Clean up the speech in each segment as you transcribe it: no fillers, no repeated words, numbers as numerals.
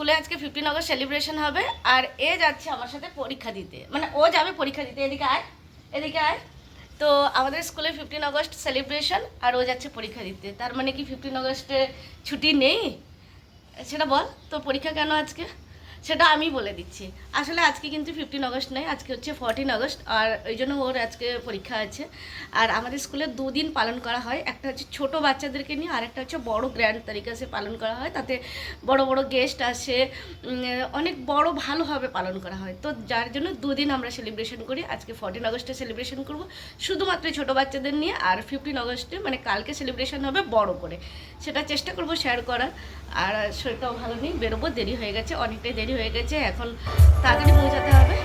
স্কুলে আজকে 15 August celebration হবে আর এ যাচ্ছে আমার সাথে পরীক্ষা দিতে, মানে ও যাবে পরীক্ষা দিতে। এদিকে আয়, এদিকে আয়। তো আমাদের স্কুলে 15 আগস্ট সেলিব্রেশন আর ও যাচ্ছে পরীক্ষা দিতে। তার মানে কি 15 আগস্টে ছুটি নেই? সেটা বল, তোর পরীক্ষা কেন আজকে? সেটা আমি বলে দিচ্ছি। আসলে আজকে কিন্তু 15 আগস্ট নয়, আজকে হচ্ছে 14 আগস্ট, আর ওই জন্য ওর আজকে পরীক্ষা আছে। আর আমাদের স্কুলে দুদিন পালন করা হয়, একটা হচ্ছে ছোটো বাচ্চাদেরকে নিয়ে, আর একটা হচ্ছে বড় গ্র্যান্ড তারিখে পালন করা হয়। তাতে বড় বড় গেস্ট আসে, অনেক বড় ভালোভাবে পালন করা হয়। তো যার জন্য দুদিন আমরা সেলিব্রেশন করি। আজকে 14 আগস্টে সেলিব্রেশন করব শুধুমাত্র ছোটো বাচ্চাদের নিয়ে, আর 15 আগস্টে মানে কালকে সেলিব্রেশন হবে বড় করে। সেটা চেষ্টা করব শেয়ার করার। আর শরীরটাও ভালো নেই, বেরোবো, দেরি হয়ে গেছে, অনেকটাই দেরি হয়ে গেছে, এখন তাড়াতাড়ি পৌঁছাতে হবে।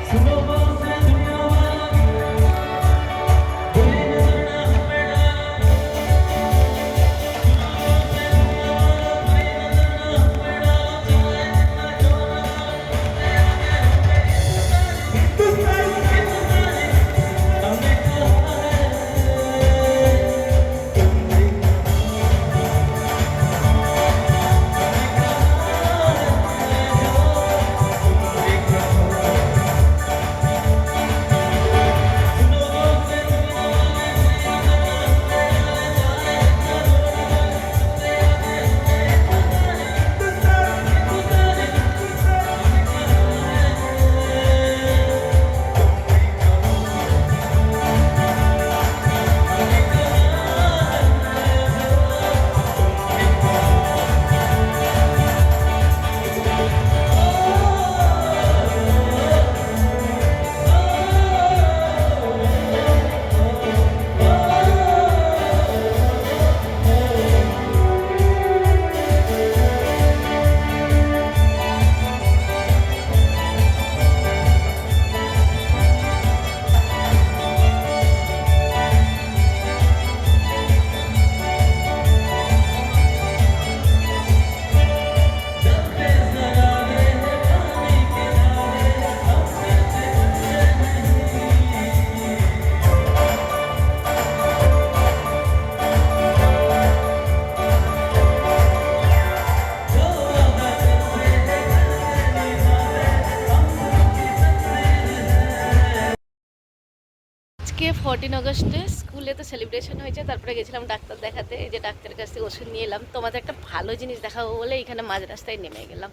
আজকে 14 আগস্টে স্কুলে তো সেলিব্রেশন হয়েছে, তারপরে গেছিলাম ডাক্তার দেখাতে। এই যে ডাক্তারের কাছ থেকে ওষুধ নিয়ে এলাম। তোমাদের একটা ভালো জিনিস দেখাবো বলে এখানে মাঝ রাস্তায় নেমে গেলাম,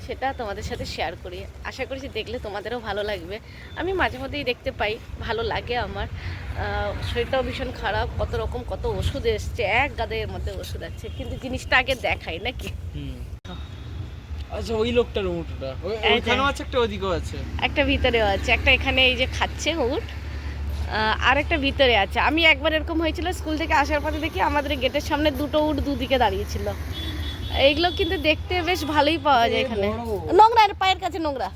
সেটা তোমাদের সাথে শেয়ার করি। আশা করছি দেখলে তোমাদেরও ভালো লাগবে। আমি মাঝে মধ্যেই দেখতে পাই, ভালো লাগে আমার। শরীরটাও ভীষণ খারাপ, কত রকম কত ওষুধ এসছে, এক গাদের মধ্যে ওষুধ আছে, কিন্তু জিনিসটা আগে দেখাই নাকি। আচ্ছা, ওই লোকটার উটটা ওইখানেও আছে, একটা ওদিকেও আছে, একটা ভিতরেও আছে, একটা এখানে এই যে খাচ্ছে উট, আর একটা ভিতরে আছে। আমি একবার এরকম হয়েছিল, স্কুল থেকে আসার পথে দেখি আমাদের গেটের সামনে দুটো উট দুদিকে দাঁড়িয়েছিল। এইগুলো কিন্তু দেখতে বেশ ভালোই পাওয়া যায় এখানে। নোংরা, পায়ের কাছে নোংরা।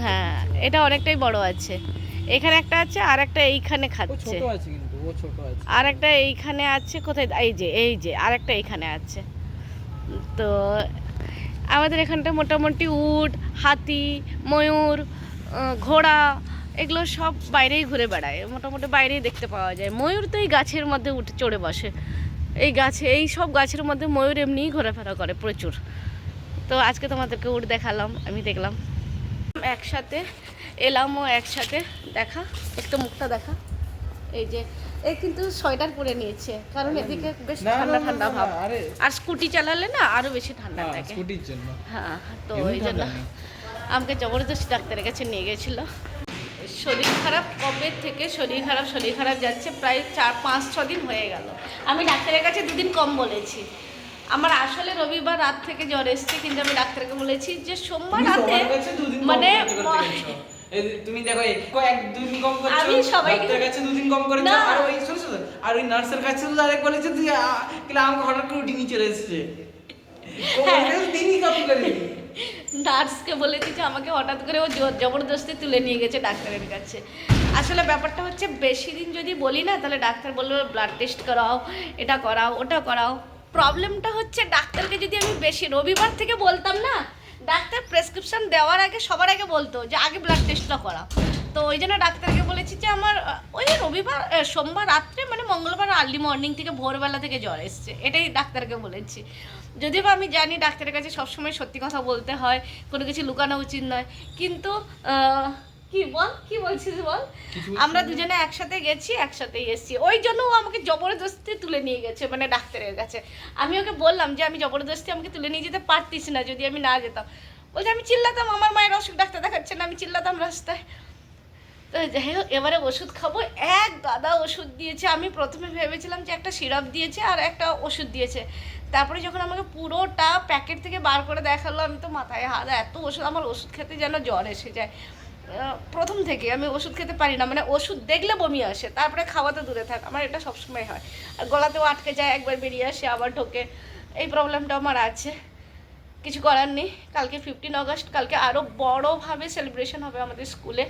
হ্যাঁ, এটা অনেকটাই বড় আছে। এখানে একটা আছে, আর একটা এইখানে খাচ্ছে, আর একটা এইখানে আছে। কোথায়? এই যে আর একটা এইখানে আছে। তো আমাদের এখানটা মোটামুটি উট, হাতি, ময়ূর, ঘোড়া, এগুলো সব বাইরেই ঘুরে বেড়ায়, মোটামুটি বাইরেই দেখতে পাওয়া যায়। ময়ূর তো এই গাছের মধ্যে উঠে চড়ে বসে, এই গাছে, এই সব গাছের মধ্যে ময়ূর এমনিই ঘোরাফেরা করে প্রচুর। তো আজকে তোমাদেরকে উট দেখালাম, আমি দেখলাম, একসাথে এলাম ও একসাথে। দেখা, একটু মুখটা দেখা। এই যে এই কিন্তু সোয়েটার পরে নিয়েছে, কারণ এদিকে বেশ ঠান্ডা ঠান্ডা ভাব, আর স্কুটি চালালে না আরো বেশি ঠান্ডা লাগে স্কুটির জন্য। হ্যাঁ, তো ওই জন্য আমাকে জবরদস্তি ডাক্তারের কাছে নিয়ে গেছিল। শরীর খারাপ কবে থেকে শরীর খারাপ যাচ্ছে, প্রায় 4-5-6 দিন হয়ে গেল। আমি ডাক্তারের কাছে 2 দিন কম বলেছি। আমার আসলে রবিবার রাত থেকে জ্বর এসছে, কিন্তু আমি ডাক্তারকে বলেছি যে সোমবার রাতে, মানে তুমি দেখো এক-2 দিন কম করছো, আমি সবাই ডাক্তারের কাছে 2 দিন কম করেছো, আর ওই শুনো আর ওই নার্সের কাছে তো ডাইরেক্ট বলেছে তুই আমাকে হঠাৎ করে উঠে নিয়ে চলে এসেছে। দিনই কপি করে নার্সকে বলেছি যে আমাকে হঠাৎ করে ও জবরদস্তি তুলে নিয়ে গেছে ডাক্তারের কাছে। আসলে ব্যাপারটা হচ্ছে, বেশি দিন যদি বলি না, তাহলে ডাক্তার বলবে ব্লাড টেস্ট করাও, এটা করাও, ওটা করাও। প্রবলেমটা হচ্ছে, ডাক্তারকে যদি আমি বেশি রবিবার থেকে বলতাম না, ডাক্তার প্রেসক্রিপশন দেওয়ার আগে সবার আগে বলতো যে আগে ব্লাড টেস্টটা করাও। তো ওই জন্য ডাক্তারকে বলেছি যে আমার ওই সোমবার রাত্রে, মানে মঙ্গলবার আর্লি মর্নিং থেকে, ভোরবেলা থেকে জ্বর এসছে, এটাই ডাক্তারকে বলেছি। যদিও বা আমি জানি ডাক্তারের কাছে সবসময় সত্যি কথা বলতে হয়, কোনো কিছু লুকানো উচিত নয়, কিন্তু কি বলছিস বল। আমরা দুজনে একসাথে গেছি, একসাথেই এসেছি, ওই জন্য ও আমাকে জবরদস্তি তুলে নিয়ে গেছে মানে ডাক্তারের কাছে। আমি ওকে বললাম যে আমি জবরদস্তি আমাকে তুলে নিয়ে যেতে পারতিস না যদি আমি না যেতাম। বলছে আমি চিল্লাতাম, আমার মায়ের অসুখ ডাক্তার দেখাচ্ছে না, আমি চিল্লাতাম রাস্তায়। তো যাই হোক, এবারে ওষুধ খাবো, এক গাদা ওষুধ দিয়েছে। আমি প্রথমে ভেবেছিলাম যে একটা সিরাপ দিয়েছে আর একটা ওষুধ দিয়েছে, তারপরে যখন আমাকে পুরোটা প্যাকেট থেকে বার করে দেখালো, আমি তো মাথায় হাত, এত ওষুধ, আমার ওষুধ খেতে যেন জ্বর এসে যায়। প্রথম থেকে আমি ওষুধ খেতে পারি না, মানে ওষুধ দেখলে বমি আসে, তারপরে খাওয়া তো দূরে থাক, আমার এটা সবসময় হয়। আর গলাতেও আটকে যায়, একবার বেরিয়ে আসে আবার ঢোকে, এই প্রবলেমটা আমার আছে। কিছু করার নেই। কালকে 15 আগস্ট, কালকে আরও বড়োভাবে সেলিব্রেশন হবে আমাদের স্কুলে।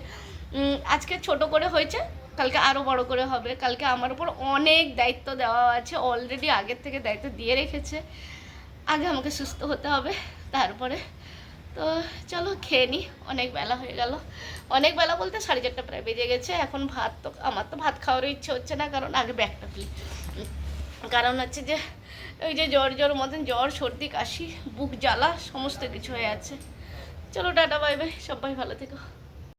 আজকে ছোট করে হয়েছে, কালকে আরও বড় করে হবে। কালকে আমার উপর অনেক দায়িত্ব দেওয়া আছে, অলরেডি আগের থেকে দায়িত্ব দিয়ে রেখেছে। আগে আমাকে সুস্থ হতে হবে, তারপরে তো চলো খেয়ে নিই, অনেক বেলা হয়ে গেল। অনেক বেলা বলতে 4:30 প্রায় বেজে গেছে। এখন ভাত তো, আমার তো ভাত খাওয়ারও ইচ্ছে হচ্ছে না, কারণ আগে ব্যাগটা ফেলি। কারণ হচ্ছে যে ওই যে জ্বর মতন, জ্বর সর্দি কাশি বুক জ্বালা সমস্ত কিছু হয়ে আছে। চলো টাটা বাই বাই, সবাই ভালো থেকো।